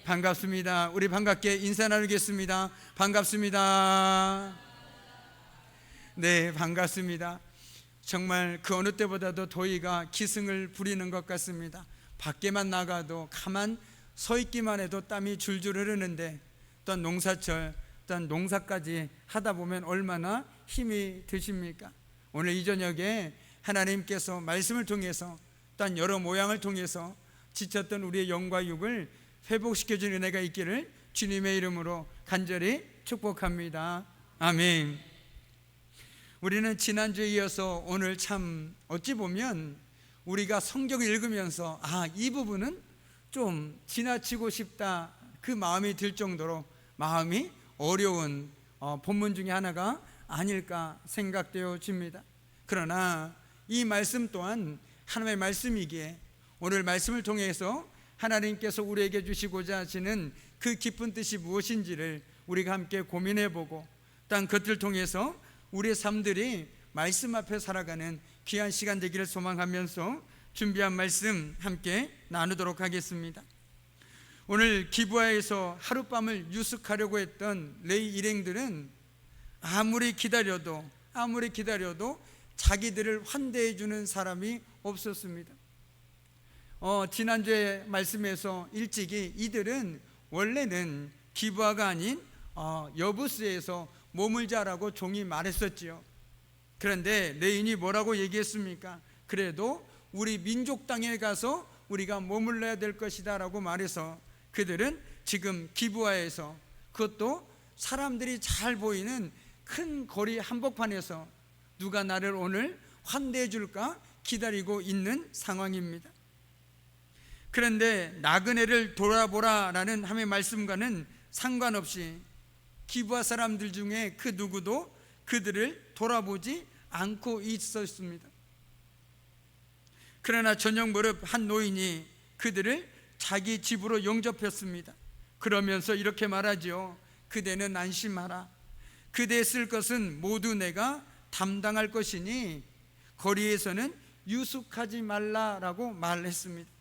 반갑습니다. 우리 반갑게 인사 나누겠습니다. 반갑습니다. 네, 반갑습니다. 정말 그 어느 때보다도 더위가 기승을 부리는 것 같습니다. 밖에만 나가도 가만 서 있기만 해도 땀이 줄줄 흐르는데, 또한 농사철, 또한 농사까지 하다 보면 얼마나 힘이 드십니까? 오늘 이 저녁에 하나님께서 말씀을 통해서, 또한 여러 모양을 통해서 지쳤던 우리의 영과 육을 회복시켜준 은혜가 있기를 주님의 이름으로 간절히 축복합니다. 아멘. 우리는 지난주에 이어서 오늘 참 어찌 보면 우리가 성경을 읽으면서 이 부분은 좀 지나치고 싶다, 그 마음이 들 정도로 마음이 어려운 본문 중에 하나가 아닐까 생각되어집니다. 그러나 이 말씀 또한 하나님의 말씀이기에 오늘 말씀을 통해서 하나님께서 우리에게 주시고자 하시는 그 깊은 뜻이 무엇인지를 우리가 함께 고민해보고, 또한 그것을 통해서 우리의 삶들이 말씀 앞에 살아가는 귀한 시간 되기를 소망하면서 준비한 말씀 함께 나누도록 하겠습니다. 오늘 기브아에서 하룻밤을 유숙하려고 했던 레위 일행들은 아무리 기다려도 자기들을 환대해 주는 사람이 없었습니다. 지난주에 말씀에서 일찍이 이들은 원래는 기브아가 아닌 여부스에서 머물자라고 종이 말했었지요. 그런데 레인이 뭐라고 얘기했습니까? 그래도 우리 민족 땅에 가서 우리가 머물러야 될 것이다 라고 말해서 그들은 지금 기브아에서, 그것도 사람들이 잘 보이는 큰 거리 한복판에서 누가 나를 오늘 환대해 줄까 기다리고 있는 상황입니다. 그런데 나그네를 돌아보라 라는 하나님의 말씀과는 상관없이 기브아 사람들 중에 그 누구도 그들을 돌아보지 않고 있었습니다. 그러나 저녁 무렵 한 노인이 그들을 자기 집으로 영접했습니다. 그러면서 이렇게 말하지요. 그대는 안심하라. 그대 쓸 것은 모두 내가 담당할 것이니 거리에서는 유숙하지 말라라고 말했습니다.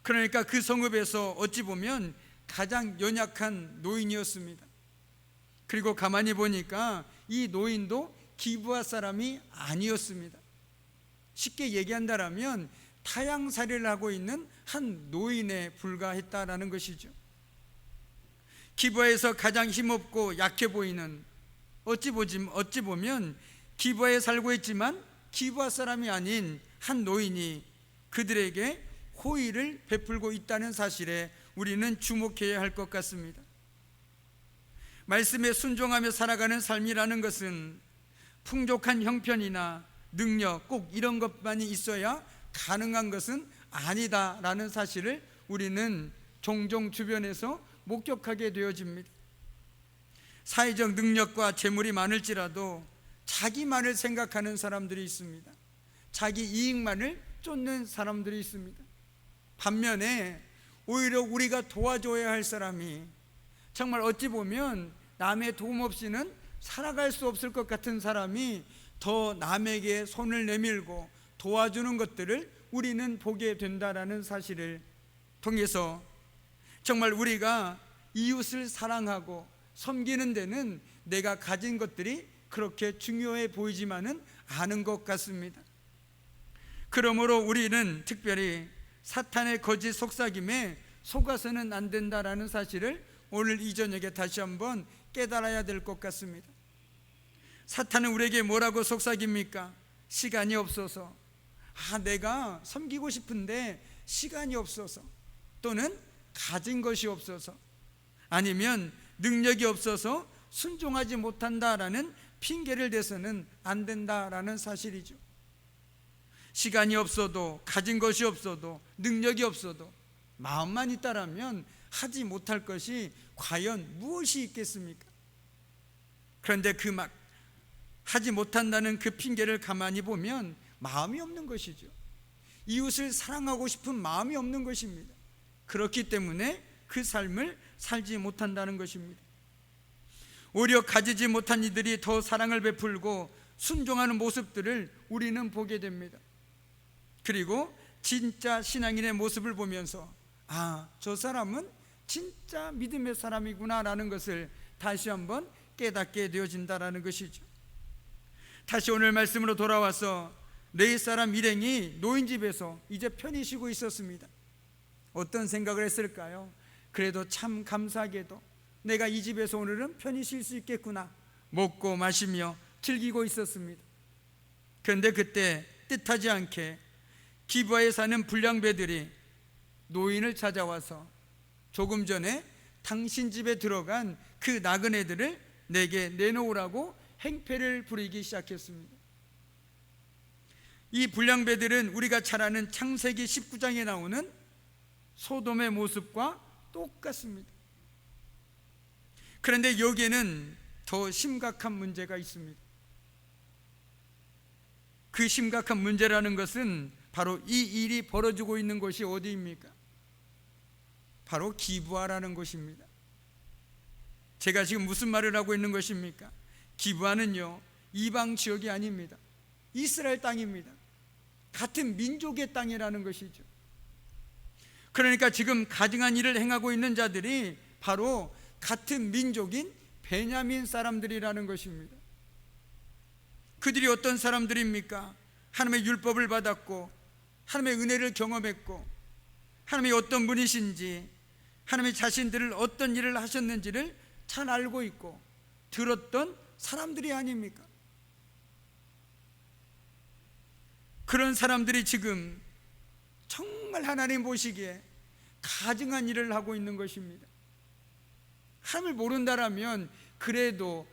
그러니까 그 성읍에서 어찌 보면 가장 연약한 노인이었습니다. 그리고 가만히 보니까 이 노인도 기브아 사람이 아니었습니다. 쉽게 얘기한다면 타향살이를 하고 있는 한 노인에 불과했다라는 것이죠. 기브아에서 가장 힘없고 약해 보이는, 어찌 보면 기브아에 살고 있지만 기브아 사람이 아닌 한 노인이 그들에게 호의를 베풀고 있다는 사실에 우리는 주목해야 할 것 같습니다. 말씀에 순종하며 살아가는 삶이라는 것은 풍족한 형편이나 능력, 꼭 이런 것만이 있어야 가능한 것은 아니다라는 사실을 우리는 종종 주변에서 목격하게 되어집니다. 사회적 능력과 재물이 많을지라도 자기만을 생각하는 사람들이 있습니다. 자기 이익만을 쫓는 사람들이 있습니다. 반면에 오히려 우리가 도와줘야 할 사람이, 정말 어찌 보면 남의 도움 없이는 살아갈 수 없을 것 같은 사람이 더 남에게 손을 내밀고 도와주는 것들을 우리는 보게 된다라는 사실을 통해서 정말 우리가 이웃을 사랑하고 섬기는 데는 내가 가진 것들이 그렇게 중요해 보이지만은 않은 것 같습니다. 그러므로 우리는 특별히 사탄의 거짓 속삭임에 속아서는 안 된다라는 사실을 오늘 이 저녁에 다시 한번 깨달아야 될 것 같습니다. 사탄은 우리에게 뭐라고 속삭입니까? 시간이 없어서, 내가 섬기고 싶은데 시간이 없어서, 또는 가진 것이 없어서, 아니면 능력이 없어서 순종하지 못한다라는 핑계를 대서는 안 된다라는 사실이죠. 시간이 없어도, 가진 것이 없어도, 능력이 없어도 마음만 있다라면 하지 못할 것이 과연 무엇이 있겠습니까? 그런데 하지 못한다는 그 핑계를 가만히 보면 마음이 없는 것이죠. 이웃을 사랑하고 싶은 마음이 없는 것입니다. 그렇기 때문에 그 삶을 살지 못한다는 것입니다. 오히려 가지지 못한 이들이 더 사랑을 베풀고 순종하는 모습들을 우리는 보게 됩니다. 그리고 진짜 신앙인의 모습을 보면서 저 사람은 진짜 믿음의 사람이구나라는 것을 다시 한번 깨닫게 되어진다라는 것이죠. 다시 오늘 말씀으로 돌아와서 레위 사람 일행이 노인집에서 이제 편히 쉬고 있었습니다. 어떤 생각을 했을까요? 그래도 참 감사하게도 내가 이 집에서 오늘은 편히 쉴 수 있겠구나, 먹고 마시며 즐기고 있었습니다. 그런데 그때 뜻하지 않게 기브아에 사는 불량배들이 노인을 찾아와서 조금 전에 당신 집에 들어간 그 나그네들을 내게 내놓으라고 행패를 부리기 시작했습니다. 이 불량배들은 우리가 잘 아는 창세기 19장에 나오는 소돔의 모습과 똑같습니다. 그런데 여기에는 더 심각한 문제가 있습니다. 그 심각한 문제라는 것은 바로 이 일이 벌어지고 있는 곳이 어디입니까? 바로 기브아라는 곳입니다. 제가 지금 무슨 말을 하고 있는 것입니까? 기브아는요, 이방 지역이 아닙니다. 이스라엘 땅입니다. 같은 민족의 땅이라는 것이죠. 그러니까 지금 가증한 일을 행하고 있는 자들이 바로 같은 민족인 베냐민 사람들이라는 것입니다. 그들이 어떤 사람들입니까? 하나님의 율법을 받았고 하나님의 은혜를 경험했고 하나님이 어떤 분이신지, 하나님이 자신들을 어떤 일을 하셨는지를 잘 알고 있고 들었던 사람들이 아닙니까? 그런 사람들이 지금 정말 하나님 보시기에 가증한 일을 하고 있는 것입니다. 하나님을 모른다라면 그래도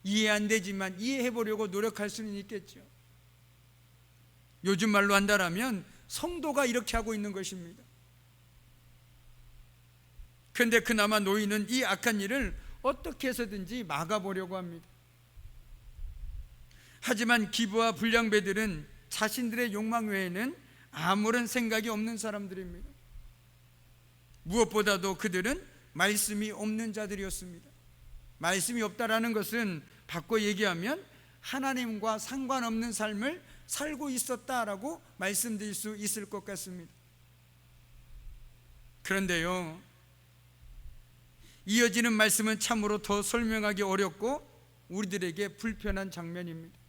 이해 안 되지만 이해해 보려고 노력할 수는 있겠죠. 요즘 말로 한다라면 성도가 이렇게 하고 있는 것입니다. 그런데 그나마 노인은 이 악한 일을 어떻게 해서든지 막아보려고 합니다. 하지만 기브아 불량배들은 자신들의 욕망 외에는 아무런 생각이 없는 사람들입니다. 무엇보다도 그들은 말씀이 없는 자들이었습니다. 말씀이 없다라는 것은 바꿔 얘기하면 하나님과 상관없는 삶을 살고 있었다라고 말씀드릴 수 있을 것 같습니다. 그런데요, 이어지는 말씀은 참으로 더 설명하기 어렵고 우리들에게 불편한 장면입니다.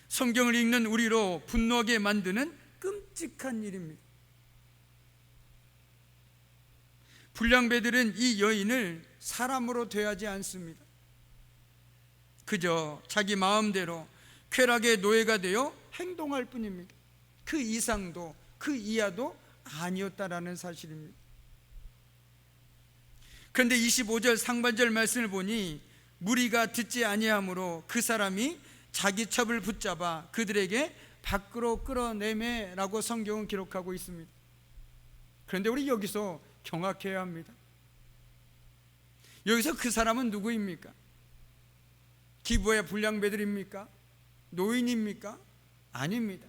성경을 읽는 우리로 분노하게 만드는 끔찍한 일입니다. 불량배들은 이 여인을 사람으로 대하지 않습니다. 그저 자기 마음대로 쾌락의 노예가 되어 행동할 뿐입니다. 그 이상도 그 이하도 아니었다라는 사실입니다. 그런데 25절 상반절 말씀을 보니 무리가 듣지 아니하므로 그 사람이 자기 첩을 붙잡아 그들에게 밖으로 끌어내매라고 성경은 기록하고 있습니다. 그런데 우리 여기서 경악해야 합니다. 여기서 그 사람은 누구입니까? 기브아의 불량배들입니까? 노인입니까? 아닙니다.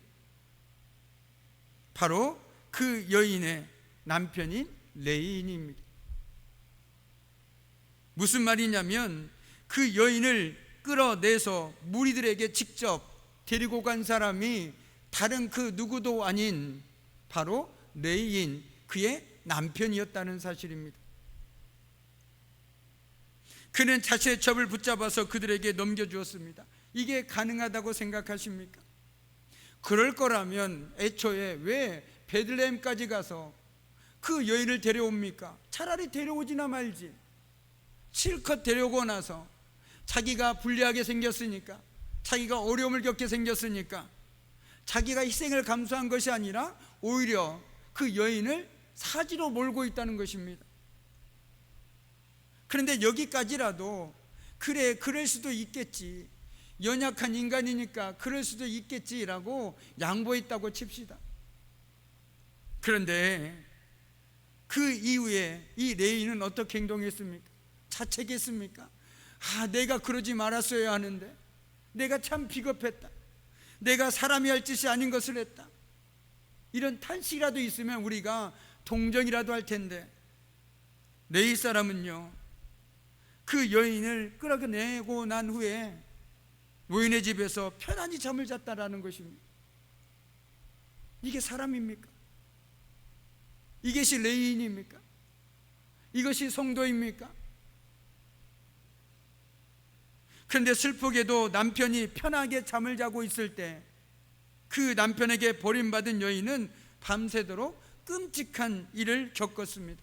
바로 그 여인의 남편인 레위인입니다. 무슨 말이냐면 그 여인을 끌어내서 무리들에게 직접 데리고 간 사람이 다른 그 누구도 아닌 바로 레위인, 그의 남편이었다는 사실입니다. 그는 자신의 첩을 붙잡아서 그들에게 넘겨주었습니다. 이게 가능하다고 생각하십니까? 그럴 거라면 애초에 왜 베들레헴까지 가서 그 여인을 데려옵니까? 차라리 데려오지나 말지. 실컷 데려오고 나서 자기가 불리하게 생겼으니까, 자기가 어려움을 겪게 생겼으니까 자기가 희생을 감수한 것이 아니라 오히려 그 여인을 사지로 몰고 있다는 것입니다. 그런데 여기까지라도 그래, 그럴 수도 있겠지, 연약한 인간이니까 그럴 수도 있겠지라고 양보했다고 칩시다. 그런데 그 이후에 이 레위인은 어떻게 행동했습니까? 자책했습니까? 내가 그러지 말았어야 하는데, 내가 참 비겁했다, 내가 사람이 할 짓이 아닌 것을 했다, 이런 탄식이라도 있으면 우리가 동정이라도 할 텐데, 레위 사람은요 그 여인을 끌어내고 난 후에 노인의 집에서 편안히 잠을 잤다라는 것입니다. 이게 사람입니까? 이것이 레위인입니까? 이것이 성도입니까? 그런데 슬프게도 남편이 편하게 잠을 자고 있을 때 그 남편에게 버림받은 여인은 밤새도록 끔찍한 일을 겪었습니다.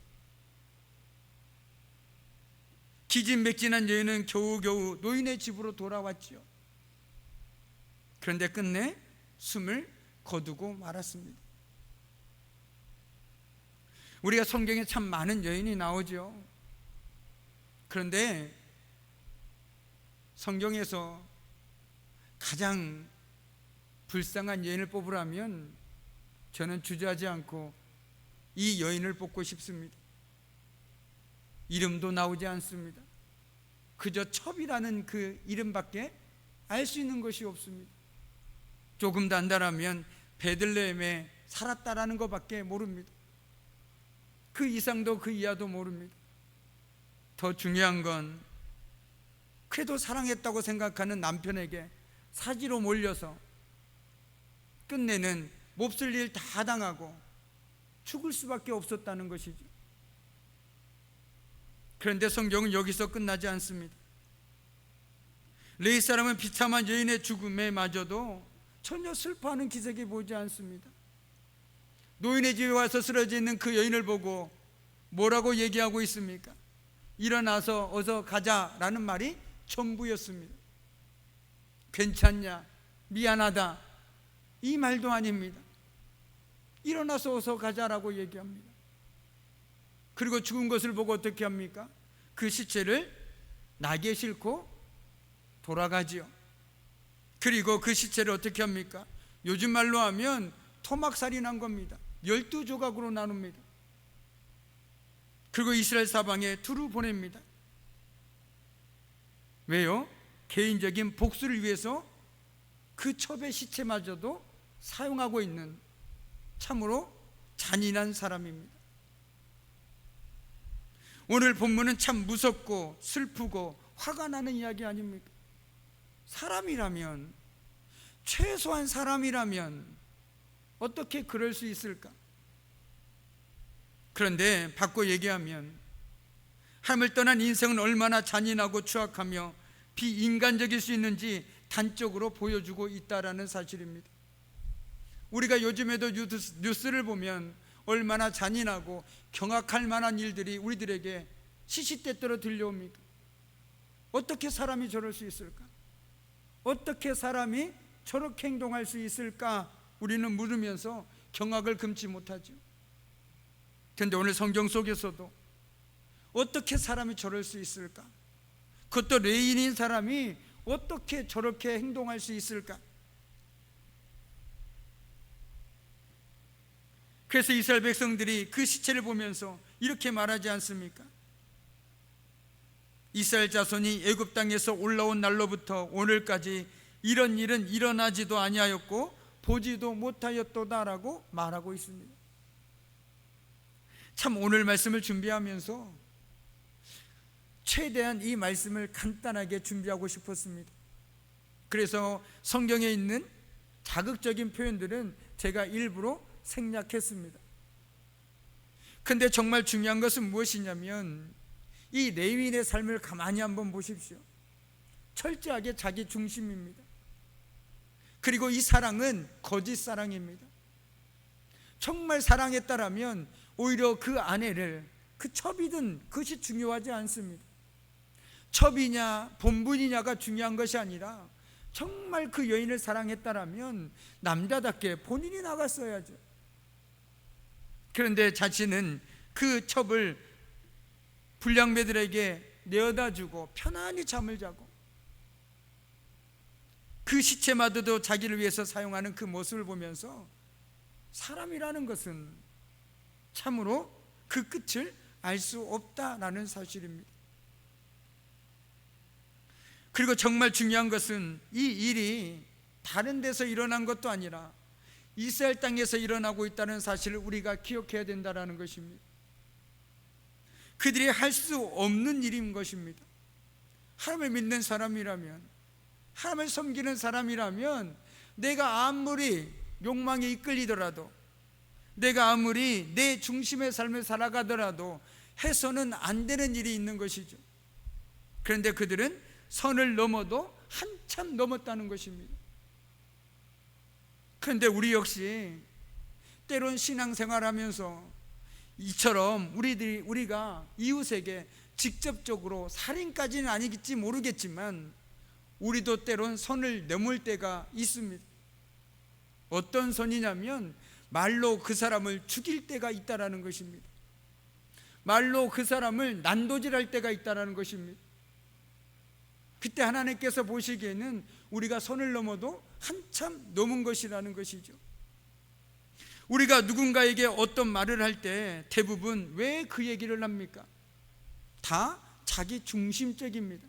기진맥진한 여인은 겨우겨우 노인의 집으로 돌아왔지요. 그런데 끝내 숨을 거두고 말았습니다. 우리가 성경에 참 많은 여인이 나오죠. 그런데 성경에서 가장 불쌍한 여인을 뽑으라면 저는 주저하지 않고 이 여인을 뽑고 싶습니다. 이름도 나오지 않습니다. 그저 첩이라는 그 이름밖에 알 수 있는 것이 없습니다. 조금 더 안다라면 베들레헴에 살았다라는 것밖에 모릅니다. 그 이상도 그 이하도 모릅니다. 더 중요한 건 그래도 사랑했다고 생각하는 남편에게 사지로 몰려서 끝내는 몹쓸 일 다 당하고 죽을 수밖에 없었다는 것이죠. 그런데 성경은 여기서 끝나지 않습니다. 레위 사람은 비참한 여인의 죽음에 마저도 전혀 슬퍼하는 기색이 보이지 않습니다. 노인의 집에 와서 쓰러져 있는 그 여인을 보고 뭐라고 얘기하고 있습니까? 일어나서 어서 가자라는 말이 전부였습니다. 괜찮냐? 미안하다. 이 말도 아닙니다. 일어나서 어서 가자라고 얘기합니다. 그리고 죽은 것을 보고 어떻게 합니까? 그 시체를 나귀에 싣고 돌아가지요. 그리고 그 시체를 어떻게 합니까? 요즘 말로 하면 토막살인한 겁니다. 12조각으로 나눕니다. 그리고 이스라엘 사방에 두루 보냅니다. 왜요? 개인적인 복수를 위해서 그 첩의 시체마저도 사용하고 있는 참으로 잔인한 사람입니다. 오늘 본문은 참 무섭고 슬프고 화가 나는 이야기 아닙니까? 사람이라면, 최소한 사람이라면 어떻게 그럴 수 있을까? 그런데 바꿔 얘기하면 하나님을 떠난 인생은 얼마나 잔인하고 추악하며 비인간적일 수 있는지 단적으로 보여주고 있다라는 사실입니다. 우리가 요즘에도 뉴스를 보면 얼마나 잔인하고 경악할 만한 일들이 우리들에게 시시때때로 들려옵니까? 어떻게 사람이 저럴 수 있을까? 어떻게 사람이 저렇게 행동할 수 있을까? 우리는 물으면서 경악을 금치 못하죠. 그런데 오늘 성경 속에서도 어떻게 사람이 저럴 수 있을까? 그것도 레위인인 사람이 어떻게 저렇게 행동할 수 있을까? 그래서 이스라엘 백성들이 그 시체를 보면서 이렇게 말하지 않습니까? 이스라엘 자손이 애굽 땅에서 올라온 날로부터 오늘까지 이런 일은 일어나지도 아니하였고 보지도 못하였도다라고 말하고 있습니다. 참 오늘 말씀을 준비하면서 최대한 이 말씀을 간단하게 준비하고 싶었습니다. 그래서 성경에 있는 자극적인 표현들은 제가 일부러 생략했습니다. 그런데 정말 중요한 것은 무엇이냐면 이 레위인의 삶을 가만히 한번 보십시오. 철저하게 자기 중심입니다. 그리고 이 사랑은 거짓 사랑입니다. 정말 사랑했다라면 오히려 그 아내를, 그 첩이든 그것이 중요하지 않습니다. 첩이냐 본분이냐가 중요한 것이 아니라 정말 그 여인을 사랑했다라면 남자답게 본인이 나갔어야죠. 그런데 자신은 그 첩을 불량배들에게 내어다 주고 편안히 잠을 자고 그 시체마저도 자기를 위해서 사용하는 그 모습을 보면서 사람이라는 것은 참으로 그 끝을 알 수 없다라는 사실입니다. 그리고 정말 중요한 것은 이 일이 다른 데서 일어난 것도 아니라 이스라엘 땅에서 일어나고 있다는 사실을 우리가 기억해야 된다는 것입니다. 그들이 할 수 없는 일인 것입니다. 하나님을 믿는 사람이라면, 하나님을 섬기는 사람이라면 내가 아무리 욕망에 이끌리더라도, 내가 아무리 내 중심의 삶을 살아가더라도 해서는 안 되는 일이 있는 것이죠. 그런데 그들은 선을 넘어도 한참 넘었다는 것입니다. 그런데 우리 역시 때론 신앙생활하면서 이처럼 우리가 이웃에게 직접적으로 살인까지는 아니겠지 모르겠지만 우리도 때론 선을 넘을 때가 있습니다. 어떤 선이냐면 말로 그 사람을 죽일 때가 있다라는 것입니다. 말로 그 사람을 난도질할 때가 있다라는 것입니다. 그때 하나님께서 보시기에는 우리가 선을 넘어도 한참 넘은 것이라는 것이죠. 우리가 누군가에게 어떤 말을 할 때 대부분 왜 그 얘기를 합니까? 다 자기 중심적입니다.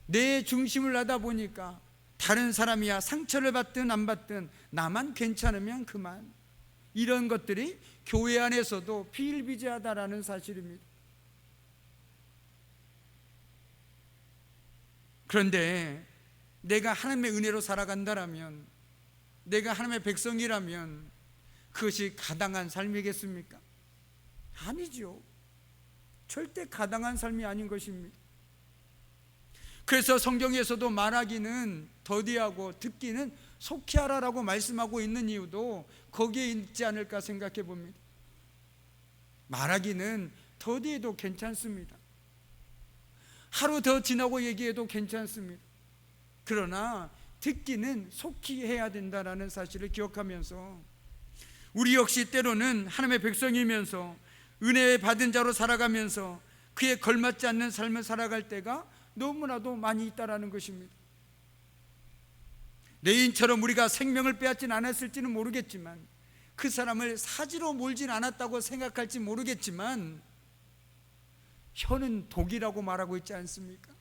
내 중심을 하다 보니까 다른 사람이야 상처를 받든 안 받든 나만 괜찮으면 그만, 이런 것들이 교회 안에서도 비일비재하다라는 사실입니다. 그런데 내가 하나님의 은혜로 살아간다라면, 내가 하나님의 백성이라면 그것이 가당한 삶이겠습니까? 아니죠. 절대 가당한 삶이 아닌 것입니다. 그래서 성경에서도 말하기는 더디하고 듣기는 속히 하라라고 말씀하고 있는 이유도 거기에 있지 않을까 생각해 봅니다. 말하기는 더디해도 괜찮습니다. 하루 더 지나고 얘기해도 괜찮습니다. 그러나 듣기는 속히 해야 된다는 사실을 기억하면서 우리 역시 때로는 하나님의 백성이면서 은혜 받은 자로 살아가면서 그에 걸맞지 않는 삶을 살아갈 때가 너무나도 많이 있다라는 것입니다. 레인처럼 우리가 생명을 빼앗진 않았을지는 모르겠지만, 그 사람을 사지로 몰진 않았다고 생각할지 모르겠지만 혀는 독이라고 말하고 있지 않습니까?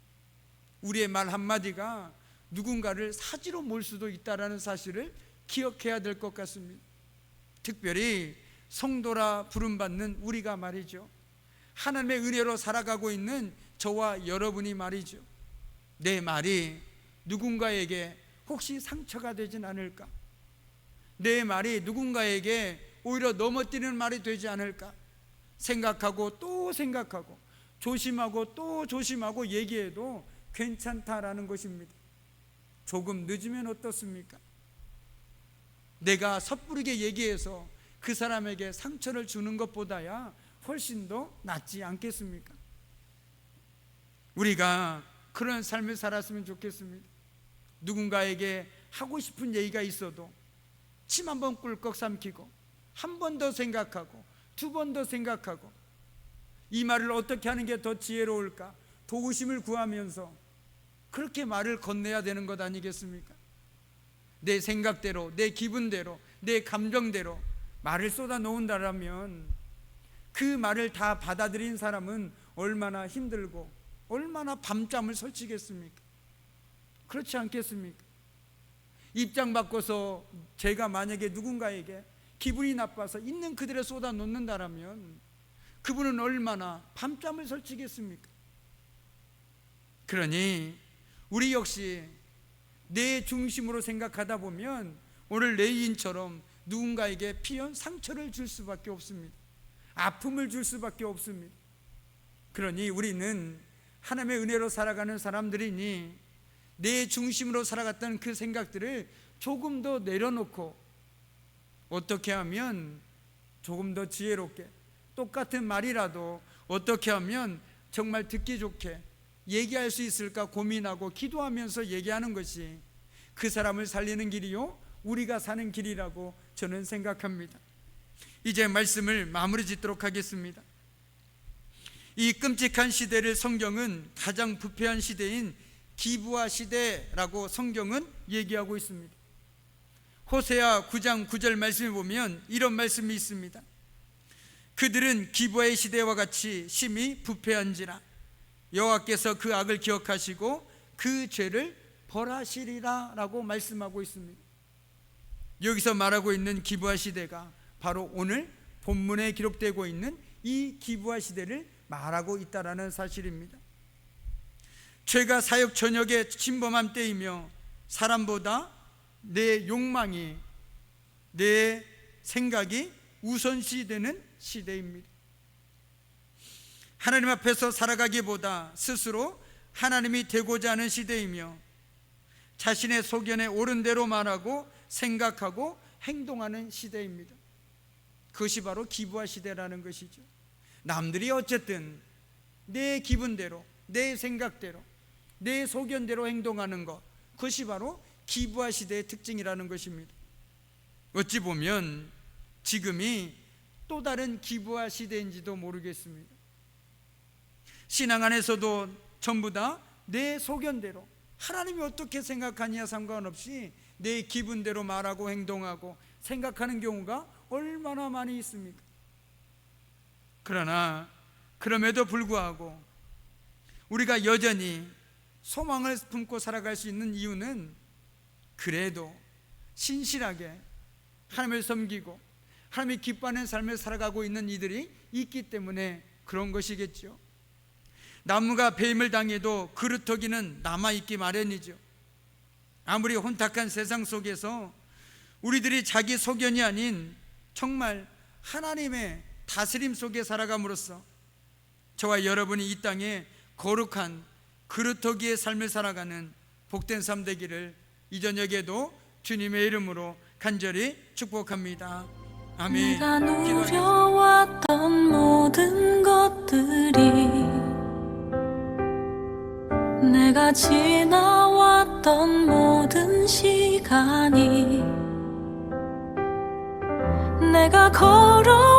우리의 말 한마디가 누군가를 사지로 몰 수도 있다는 사실을 기억해야 될 것 같습니다. 특별히 성도라 부름받는 우리가 말이죠, 하나님의 은혜로 살아가고 있는 저와 여러분이 말이죠, 내 말이 누군가에게 혹시 상처가 되진 않을까? 내 말이 누군가에게 오히려 넘어뜨리는 말이 되지 않을까 생각하고 또 생각하고 조심하고 또 조심하고 얘기해도 괜찮다라는 것입니다. 조금 늦으면 어떻습니까? 내가 섣부르게 얘기해서 그 사람에게 상처를 주는 것보다야 훨씬 더 낫지 않겠습니까? 우리가 그런 삶을 살았으면 좋겠습니다. 누군가에게 하고 싶은 얘기가 있어도 침 한 번 꿀꺽 삼키고 한 번 더 생각하고 두 번 더 생각하고 이 말을 어떻게 하는 게 더 지혜로울까 도우심을 구하면서 그렇게 말을 건네야 되는 것 아니겠습니까? 내 생각대로, 내 기분대로, 내 감정대로 말을 쏟아 놓는다라면 그 말을 다 받아들인 사람은 얼마나 힘들고 얼마나 밤잠을 설치겠습니까? 그렇지 않겠습니까? 입장 바꿔서 제가 만약에 누군가에게 기분이 나빠서 있는 그대로 쏟아 놓는다라면 그분은 얼마나 밤잠을 설치겠습니까? 그러니 우리 역시 내 중심으로 생각하다 보면 오늘 레이인처럼 누군가에게 필연 상처를 줄 수밖에 없습니다. 아픔을 줄 수밖에 없습니다. 그러니 우리는 하나님의 은혜로 살아가는 사람들이니 내 중심으로 살아갔던 그 생각들을 조금 더 내려놓고 어떻게 하면 조금 더 지혜롭게 똑같은 말이라도 어떻게 하면 정말 듣기 좋게 얘기할 수 있을까 고민하고 기도하면서 얘기하는 것이 그 사람을 살리는 길이요 우리가 사는 길이라고 저는 생각합니다. 이제 말씀을 마무리 짓도록 하겠습니다. 이 끔찍한 시대를 성경은 가장 부패한 시대인 기부아 시대라고 성경은 얘기하고 있습니다. 호세아 9장 9절 말씀에 보면 이런 말씀이 있습니다. 그들은 기부아의 시대와 같이 심히 부패한지라 여호와께서 그 악을 기억하시고 그 죄를 벌하시리라 라고 말씀하고 있습니다. 여기서 말하고 있는 기부아 시대가 바로 오늘 본문에 기록되고 있는 이 기부아 시대를 말하고 있다는 사실입니다. 죄가 사역 전역에 침범한 때이며 사람보다 내 욕망이, 내 생각이 우선시 되는 시대입니다. 하나님 앞에서 살아가기보다 스스로 하나님이 되고자 하는 시대이며, 자신의 소견에 옳은 대로 말하고 생각하고 행동하는 시대입니다. 그것이 바로 기부화 시대라는 것이죠. 남들이 어쨌든 내 기분대로, 내 생각대로, 내 소견대로 행동하는 것, 그것이 바로 기부화 시대의 특징이라는 것입니다. 어찌 보면 지금이 또 다른 기부화 시대인지도 모르겠습니다. 신앙 안에서도 전부 다 내 소견대로, 하나님이 어떻게 생각하냐 상관없이 내 기분대로 말하고 행동하고 생각하는 경우가 얼마나 많이 있습니까? 그러나 그럼에도 불구하고 우리가 여전히 소망을 품고 살아갈 수 있는 이유는 그래도 신실하게 하나님을 섬기고 하나님이 기뻐하는 삶을 살아가고 있는 이들이 있기 때문에 그런 것이겠죠. 나무가 배임을 당해도 그루터기는 남아있기 마련이죠. 아무리 혼탁한 세상 속에서 우리들이 자기 소견이 아닌 정말 하나님의 다스림 속에 살아감으로써 저와 여러분이 이 땅에 거룩한 그루터기의 삶을 살아가는 복된 삶 되기를 이 저녁에도 주님의 이름으로 간절히 축복합니다. 아멘. 내가 누려왔던 모든 것들이, 내가 지나왔던 모든 시간이, 내가 걸어